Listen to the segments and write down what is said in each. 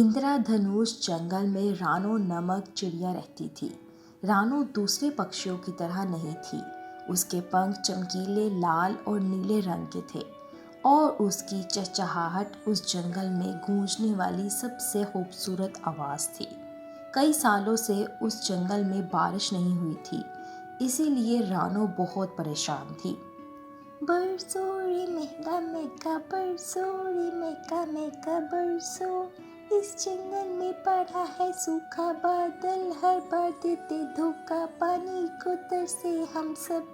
इंद्रधनुष जंगल में रानो नामक चिड़िया रहती थी। रानो दूसरे पक्षियों की तरह नहीं थी। उसके पंख चमकीले लाल और नीले रंग के थे और उसकी चहचहाहट उस जंगल में गूंजने वाली सबसे खूबसूरत आवाज़ थी। कई सालों से उस जंगल में बारिश नहीं हुई थी, इसीलिए रानो बहुत परेशान थी। बरसो रे मेघा मेघा बरसो रे मेघा मेघा बरसो, इस जंगल में पड़ा है सूखा बादल, हर बार देते धोखा, पानी को तरसे हम सब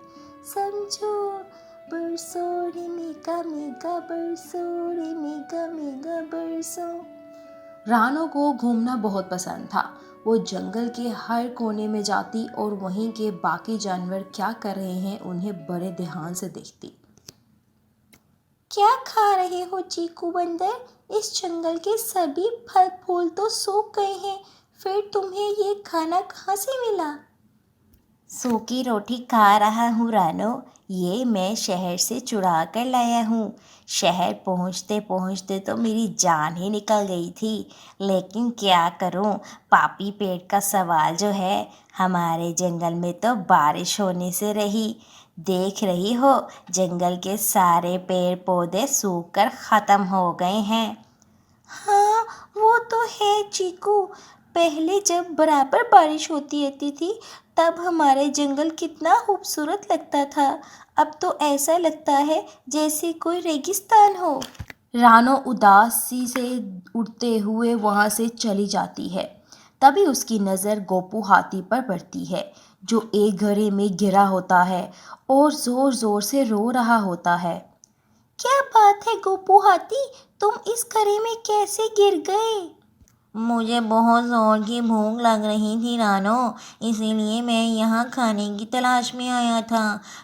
समझो। बरसो रे मेघा मेघा बरसो रे मेघा मेघा बरसो। रानो को घूमना बहुत पसंद था। वो जंगल के हर कोने में जाती और वहीं के बाकी जानवर क्या कर रहे हैं उन्हें बड़े ध्यान से देखती। क्या खा रहे हो चीकू बंदर? इस जंगल के सभी फल फूल तो सूख गए हैं, फिर तुम्हें ये खाना कहाँ से मिला? सूखी रोटी खा रहा हूँ रानो, ये मैं शहर से चुरा कर लाया हूँ। शहर पहुँचते पहुँचते तो मेरी जान ही निकल गई थी, लेकिन क्या करूँ, पापी पेट का सवाल जो है, हमारे जंगल में तो बारिश होने से रही। देख रही हो, जंगल के सारे पेड़ पौधे सूख कर ख़त्म हो गए हैं। हाँ, वो तो है चीकू। पहले जब बराबर बारिश होती रहती थी तब हमारे जंगल कितना खूबसूरत लगता था। अब तो ऐसा लगता है जैसे कोई रेगिस्तान हो। रानो उदासी से उड़ते हुए वहाँ से चली जाती है। तभी उसकी नज़र गोपू हाथी पर पड़ती है, जो एक घड़े में गिरा होता है और ज़ोर ज़ोर से रो रहा होता है। क्या बात है गोपू हाथी, तुम इस घड़े में कैसे गिर गए? मुझे बहुत ज़ोर की भूख लग रही थी रानो, इसीलिए मैं यहाँ खाने की तलाश में आया था।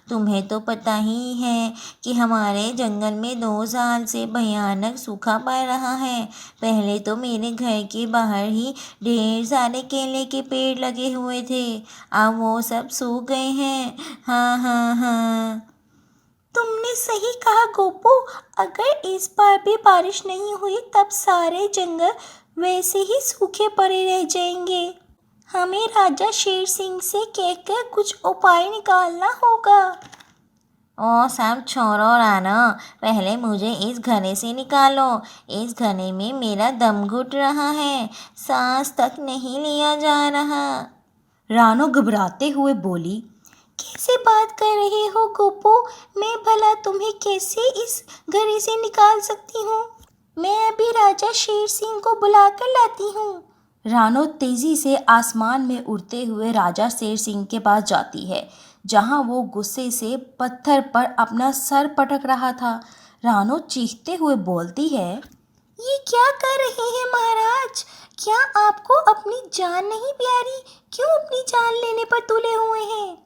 तुम्हें तो पता ही है कि हमारे जंगल में 2 साल से भयानक सूखा पड़ रहा है। पहले तो मेरे घर के बाहर ही ढेर सारे केले के पेड़ लगे हुए थे, अब वो सब सूख गए हैं। हाँ हाँ हाँ। तुमने सही कहा गोपू, अगर इस बार भी बारिश नहीं हुई तब सारे जंगल वैसे ही सूखे पड़े रह जाएंगे। हमें राजा शेर सिंह से कहकर कुछ उपाय निकालना होगा। ओ सब छोड़ो रानो, पहले मुझे इस घड़े से निकालो। इस घड़े में मेरा दम घुट रहा है, सांस तक नहीं लिया जा रहा। रानो घबराते हुए बोली, कैसे बात कर रहे हो गोपू? मैं भला तुम्हें कैसे इस घड़े से निकाल सकती हूँ? मैं अभी राजा शेर सिंह को बुला कर लाती हूँ। रानो तेजी से आसमान में उड़ते हुए राजा शेर सिंह के पास जाती है, जहाँ वो गुस्से से पत्थर पर अपना सर पटक रहा था। रानो चीखते हुए बोलती है, ये क्या कर रहे हैं महाराज? क्या आपको अपनी जान नहीं प्यारी? क्यों अपनी जान लेने पर तुले हुए हैं?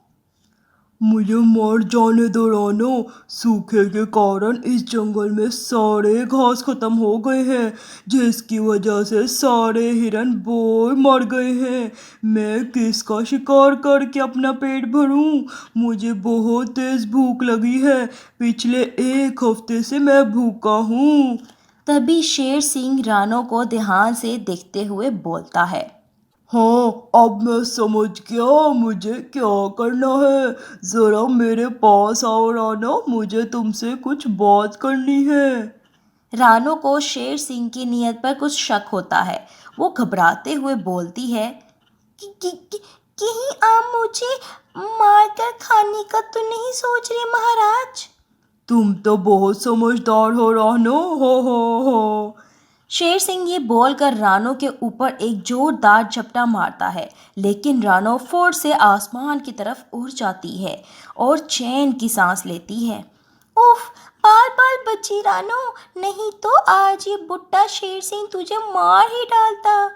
मुझे मर जाने दो रानो, सूखे के कारण इस जंगल में सारे घास खत्म हो गए हैं, जिसकी वजह से सारे हिरन बोर मर गए हैं। मैं किसका शिकार करके अपना पेट भरूं? मुझे बहुत तेज भूख लगी है, पिछले 1 हफ्ते से मैं भूखा हूँ। तभी शेर सिंह रानो को ध्यान से देखते हुए बोलता है, हाँ, अब मैं समझ गया मुझे क्या करना है। ज़रा मेरे पास आओ रानो, मुझे तुमसे कुछ बात करनी है। रानो को शेर सिंह की नीयत पर कुछ शक होता है। वो घबराते हुए बोलती है, कहीं आप मुझे मार कर खाने का तो नहीं सोच रहे महाराज? तुम तो बहुत समझदार हो रानो, हो। शेर सिंह ये बोलकर रानो के ऊपर एक जोरदार झपटा मारता है, लेकिन रानो फौर से आसमान की तरफ उड़ जाती है और चैन की सांस लेती है। उफ, बाल बाल बची रानो, नहीं तो आज ये बुड्ढा शेर सिंह तुझे मार ही डालता।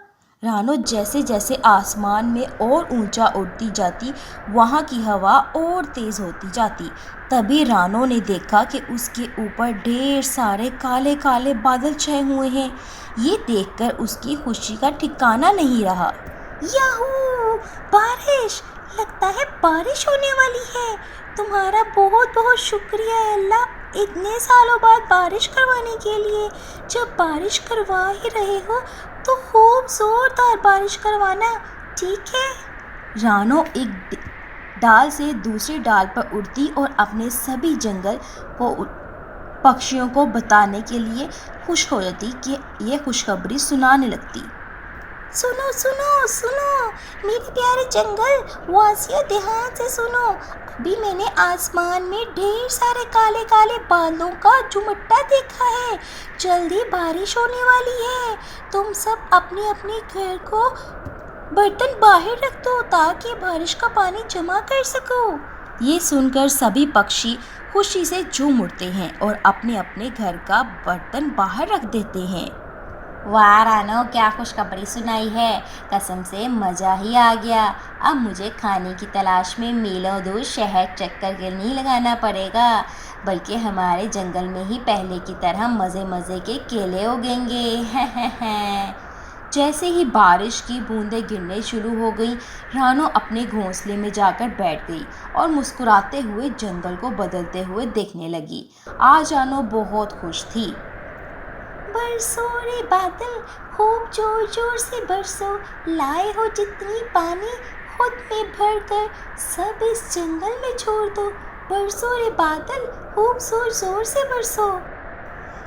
रानो जैसे जैसे आसमान में और ऊंचा उड़ती जाती, वहाँ की हवा और तेज होती जाती। तभी रानो ने देखा कि उसके ऊपर ढेर सारे काले काले बादल छाए हुए हैं। ये देखकर उसकी खुशी का ठिकाना नहीं रहा। याहू! बारिश! लगता है बारिश होने वाली है। तुम्हारा बहुत बहुत शुक्रिया अल्लाह, इतने सालों बाद बारिश करवाने के लिए? जब बारिश करवा ही रहे हो तो खूब जोरदार बारिश करवाना, ठीक है? रानो एक डाल से दूसरी डाल पर उड़ती और अपने सभी जंगल को पक्षियों को बताने के लिए खुश हो जाती कि ये खुशखबरी सुनाने लगती। सुनो सुनो सुनो मेरे प्यारे जंगल वासियों, ध्यान से सुनो। अभी मैंने आसमान में ढेर सारे काले काले बादलों का झुमट्टा देखा है। जल्दी बारिश होने वाली है। तुम सब अपने अपने घर को बर्तन बाहर रख दो ताकि बारिश का पानी जमा कर सको। ये सुनकर सभी पक्षी खुशी से झूम उठते हैं और अपने अपने घर का बर्तन बाहर रख देते हैं। वाह रानो, क्या खुशखबरी सुनाई है। कसम से मज़ा ही आ गया। अब मुझे खाने की तलाश में मीलों दूर शहर चक्कर नहीं लगाना पड़ेगा, बल्कि हमारे जंगल में ही पहले की तरह मज़े मज़े के केले उगेंगे। जैसे ही बारिश की बूंदें गिरने शुरू हो गई, रानो अपने घोंसले में जाकर बैठ गई और मुस्कुराते हुए जंगल को बदलते हुए देखने लगी। आज रानो बहुत खुश थी। बरसो रे बादल, खूब जोर जोर से बरसो। लाए हो जितनी पानी खुद में भर कर सब इस जंगल में छोड़ दो। बरसो रे बादल, खूब जोर जोर से बरसो।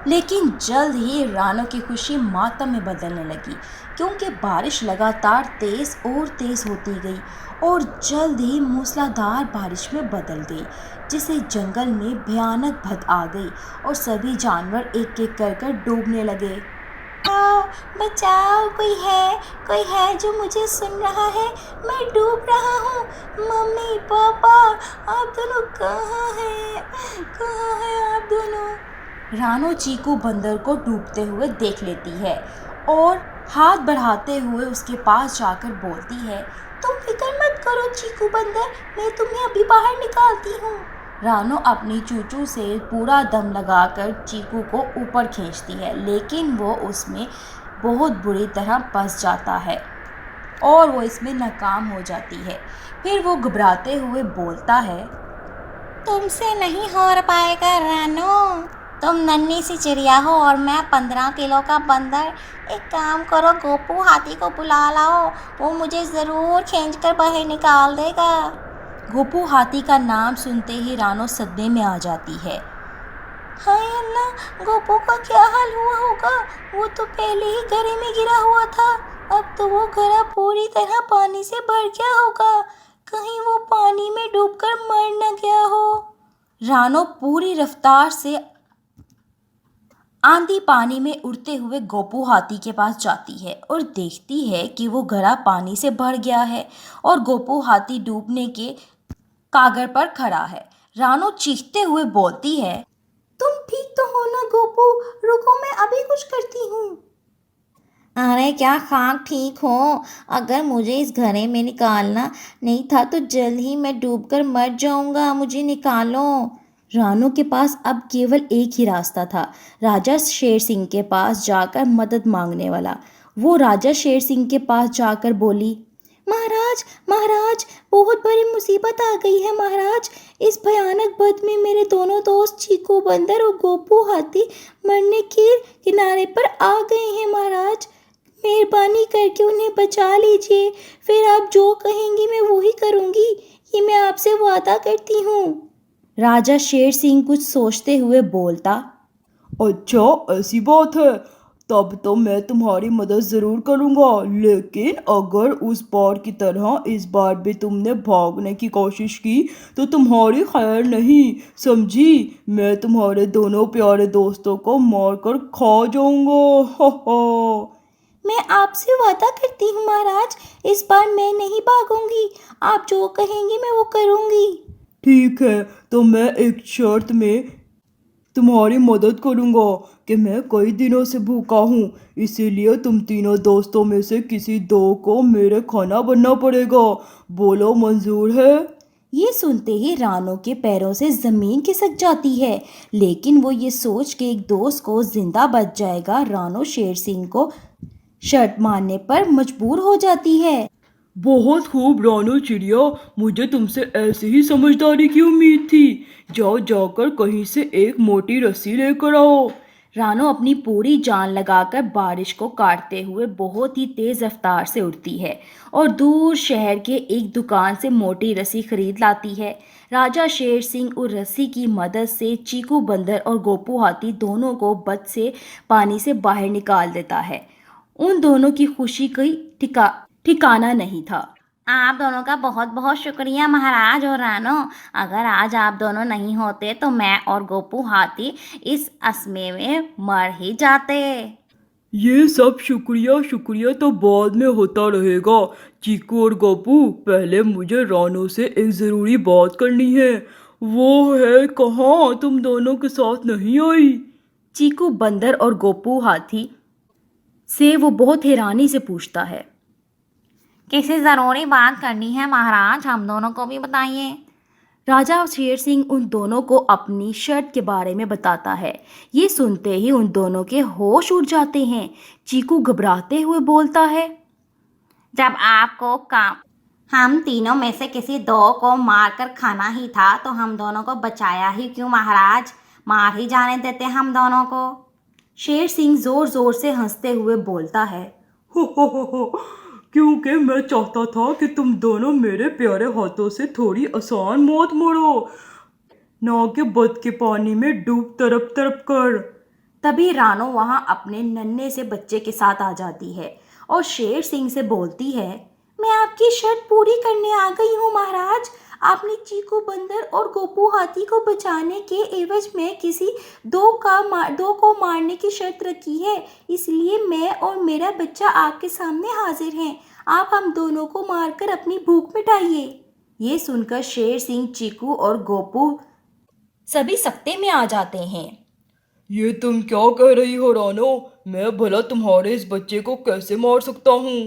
लेकिन जल्द ही रानो की खुशी मातम में बदलने लगी, क्योंकि बारिश लगातार तेज़ और तेज़ होती गई और जल्द ही मूसलाधार बारिश में बदल गई, जिससे जंगल में भयानक भद आ गई और सभी जानवर एक एक कर डूबने लगे। बचाओ, कोई है जो मुझे सुन रहा है? मैं डूब रहा हूँ। मम्मी पापा, आप दोनों कहाँ हैं? आप दोनों? रानो चीकू बंदर को डूबते हुए देख लेती है और हाथ बढ़ाते हुए उसके पास जाकर बोलती है, तुम फिक्र मत करो चीकू बंदर, मैं तुम्हें अभी बाहर निकालती हूँ। रानो अपनी चूचू से पूरा दम लगाकर चीकू को ऊपर खींचती है, लेकिन वो उसमें बहुत बुरी तरह फंस जाता है और वो इसमें नाकाम हो जाती है। फिर वो घबराते हुए बोलता है, तुमसे नहीं हो पाएगा रानो, तुम नन्ही सी चिड़िया हो और मैं 15 किलो का बंदर। एक काम करो, गोपू हाथी को बुला लाओ, वो मुझे ज़रूर खींचकर बाहर निकाल देगा। गोपू हाथी का नाम सुनते ही रानो सदमे में आ जाती है। हाय अल्लाह, गोपू का क्या हाल हुआ होगा? वो तो पहले ही गड्ढे में गिरा हुआ था, अब तो वो गड्ढा पूरी तरह पानी से भर गया होगा। कहीं वो पानी में डूबकर मर न गया हो। रानो पूरी रफ्तार से आंधी पानी में उड़ते हुए गोपू हाथी के पास जाती है और देखती है कि वो गड्ढा पानी से भर गया है और गोपू हाथी डूबने के कागर पर खड़ा है। रानो चीखते हुए बोलती है, तुम ठीक तो हो ना गोपू? रुको, मैं अभी कुछ करती हूँ। अरे क्या खाक ठीक हो? अगर मुझे इस घड़े में निकालना नहीं था तो जल्द ही मैं डूबकर मर जाऊंगा। मुझे निकालो। रानो के पास अब केवल एक ही रास्ता था, राजा शेर सिंह के पास जाकर मदद मांगने वाला। वो राजा शेर सिंह के पास जाकर बोली, महाराज महाराज, बहुत बड़ी मुसीबत आ गई है महाराज। इस भयानक बद में मेरे दोनों दोस्त चीकू बंदर और गोपू हाथी मरने के किनारे पर आ गए हैं महाराज। मेहरबानी करके उन्हें बचा लीजिए। फिर आप जो कहेंगी मैं वही करूँगी, ये मैं आपसे वादा करती हूँ। राजा शेर सिंह कुछ सोचते हुए बोलता, अच्छा ऐसी बात है, तब तो मैं तुम्हारी मदद ज़रूर करूँगा, लेकिन अगर उस बार की तरह इस बार भी तुमने भागने की कोशिश की तो तुम्हारी खैर नहीं, समझी? मैं तुम्हारे दोनों प्यारे दोस्तों को मारकर खा जाऊँगा। मैं आपसे वादा करती हूँ महाराज, इस बार मैं नहीं भागूंगी। आप जो कहेंगी मैं वो करूँगी। ठीक है, तो मैं एक शर्त में तुम्हारी मदद करूँगा कि मैं कई दिनों से भूखा हूँ, इसीलिए तुम तीनों दोस्तों में से किसी दो को मेरे खाना बनना पड़ेगा। बोलो मंजूर है? ये सुनते ही रानो के पैरों से ज़मीन खिसक जाती है, लेकिन वो ये सोच के एक दोस्त को जिंदा बच जाएगा, रानो शेर सिंह को शर्त मानने पर मजबूर हो जाती है। बहुत खूब रानो चिड़िया, मुझे तुमसे ऐसी ही समझदारी की उम्मीद थी। जाओ जाकर कहीं से एक मोटी रस्सी लेकर आओ। रानो अपनी पूरी जान लगाकर बारिश को काटते हुए बहुत ही तेज रफ्तार से उड़ती है और दूर शहर के एक दुकान से मोटी रस्सी खरीद लाती है। राजा शेर सिंह उस रस्सी की मदद से चीकू बंदर और गोपू हाथी दोनों को बच से पानी से बाहर निकाल देता है। उन दोनों की खुशी कोई ठिकाना नहीं था। आप दोनों का बहुत बहुत शुक्रिया महाराज और रानो। अगर आज आप दोनों नहीं होते तो मैं और गोपू हाथी इस असमे में मर ही जाते। ये सब शुक्रिया शुक्रिया तो बाद में होता रहेगा। चीकू और गोपू, पहले मुझे रानो से एक ज़रूरी बात करनी है। वो है कहाँ, तुम दोनों के साथ नहीं आई? चीकू बंदर और गोपू हाथी से वो बहुत हैरानी से पूछता है। किसी ज़रूरी बात करनी है महाराज, हम दोनों को भी बताइए। राजा शेर सिंह उन दोनों को अपनी शर्त के बारे में बताता है। ये सुनते ही उन दोनों के होश उड़ जाते हैं। चीकू घबराते हुए बोलता है, जब आपको काम हम तीनों में से किसी दो को मारकर खाना ही था तो हम दोनों को बचाया ही क्यों महाराज? मार ही जाने देते हम दोनों को। शेर सिंह जोर जोर से हंसते हुए बोलता है, हो, क्योंकि मैं चाहता था कि तुम दोनों मेरे प्यारे हाथों से थोड़ी आसान मौत मरो, ना कि बद के पानी में डूब तड़प तड़प कर। तभी रानो वहां अपने नन्हे से बच्चे के साथ आ जाती है और शेर सिंह से बोलती है, मैं आपकी शर्त पूरी करने आ गई हूँ महाराज। आपने चीकू बंदर और गोपू हाथी को बचाने के एवज में किसी दो को मारने की शर्त रखी है, इसलिए मैं और मेरा बच्चा आपके सामने हाजिर हैं। आप हम दोनों को मारकर अपनी भूख मिटाइए। ये सुनकर शेर सिंह, चीकू और गोपू सभी सख्ते में आ जाते हैं। ये तुम क्या कह रही हो रानो? मैं भला तुम्हारे इस बच्चे को कैसे मार सकता हूँ?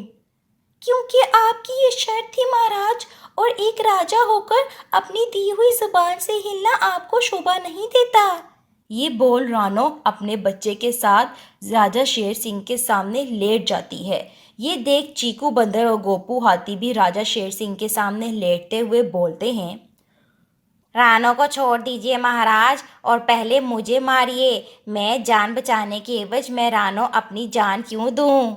क्योंकि आपकी ये शर्त थी महाराज, और एक राजा होकर अपनी दी हुई जुबान से हिलना आपको शोभा नहीं देता। ये बोल रानो अपने बच्चे के साथ राजा शेर सिंह के सामने लेट जाती है। ये देख चीकू बंदर और गोपू हाथी भी राजा शेर सिंह के सामने लेटते हुए बोलते हैं, रानो को छोड़ दीजिए महाराज और पहले मुझे मारिए। मैं जान बचाने के एवज में रानो अपनी जान क्यों दूं?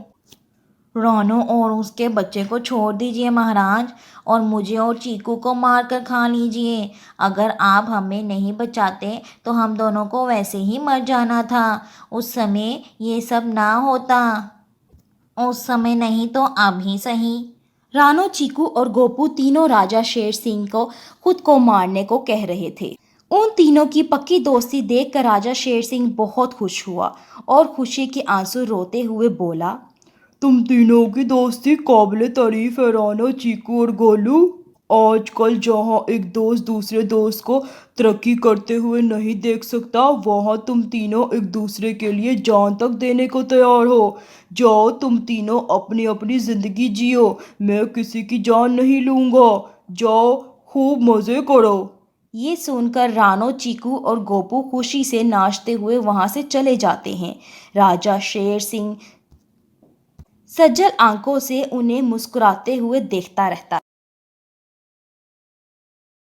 रानो और उसके बच्चे को छोड़ दीजिए महाराज और मुझे और चीकू को मार कर खा लीजिए। अगर आप हमें नहीं बचाते तो हम दोनों को वैसे ही मर जाना था। उस समय ये सब ना होता। उस समय नहीं तो अब ही सही। रानो, चीकू और गोपू तीनों राजा शेर सिंह को खुद को मारने को कह रहे थे। उन तीनों की पक्की दोस्ती देखकर राजा शेर सिंह बहुत खुश हुआ और खुशी के आंसू रोते हुए बोला, तुम तीनों की दोस्ती काबिले तारीफ है रानो, चीकू और गोलू। आजकल जहाँ एक दोस्त दूसरे दोस्त को तरक्की करते हुए नहीं देख सकता, वहाँ तुम तीनों एक दूसरे के लिए जान तक देने को तैयार हो। जाओ तुम तीनों अपनी अपनी ज़िंदगी जियो, मैं किसी की जान नहीं लूँगा। जाओ खूब मज़े करो। ये सुनकर रानो, चीकू और गोपू खुशी से नाचते हुए वहां से चले जाते हैं। राजा शेर सिंह सज्जल आंखों से उन्हें मुस्कुराते हुए देखता रहता।